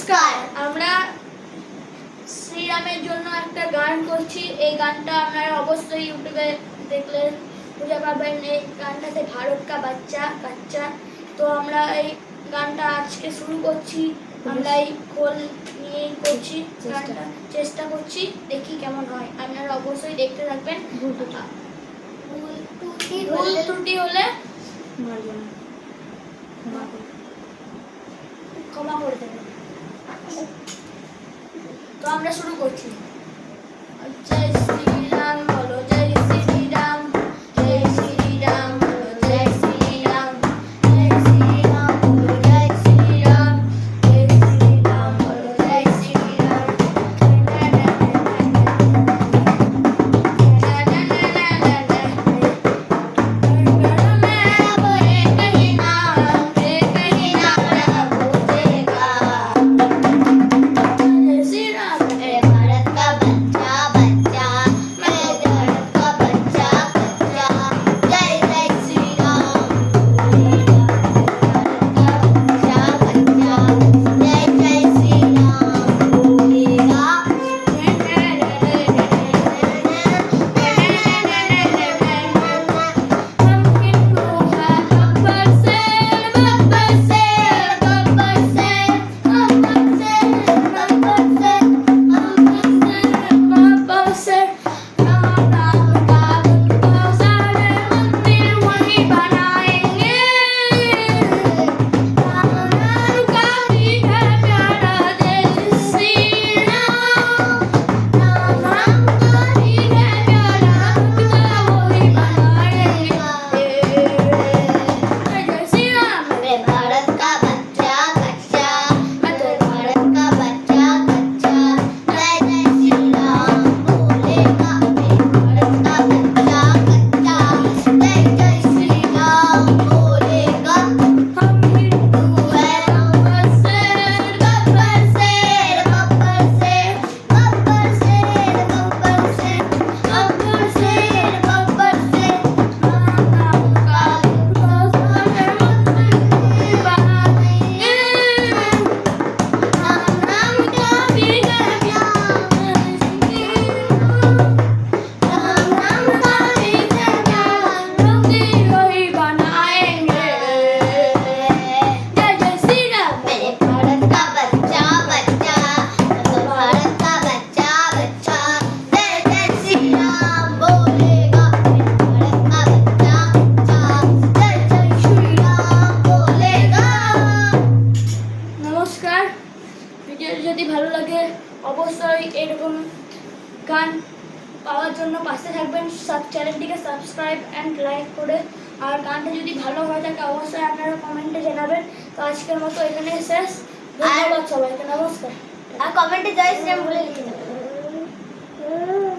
নমস্কার, আমরা শ্রীরামের জন্য একটা গান করছি। এই গানটা আপনারা অবশ্যই ইউটিউবে দেখলে বুঝতে পারবেন। এই গানটাতে ভারত কা বাচ্চা কাচ্চা। তো আমরা এই গানটা আজকে শুরু করছি। আমরা এই খোল নিয়ে করছি, গানটা চেষ্টা করছি, দেখি কেমন হয়। আপনারা অবশ্যই দেখতে থাকবেন। ভুল ত্রুটি হলে ক্ষমা করে দেবেন। তো আমরা শুরু করছি। জয় শ্রীরাম বলো, জয় শ্রীরাম, জয় শ্রীরাম বলো, জয় শ্রীরাম, জয় শ্রীরাম বলো, জয় শ্রীরাম, জয় শ্রীরাম বলো, জয় শ্রীরাম। ভিডিওটি যদি ভালো লাগে অবশ্যই এরকম গান পাওয়ার জন্য পাশে থাকবেন। চ্যানেলটিকে সাবস্ক্রাইব অ্যান্ড লাইক করে। আর গানটা যদি ভালো হয়ে থাকে অবশ্যই আপনারা কমেন্টে জানাবেন। তো আজকের মতো এখানে শেষ। ধন্যবাদ সবাইকে, নমস্কার। আর কমেন্টে জয় শ্রীরাম বলে লিখে দেবেন।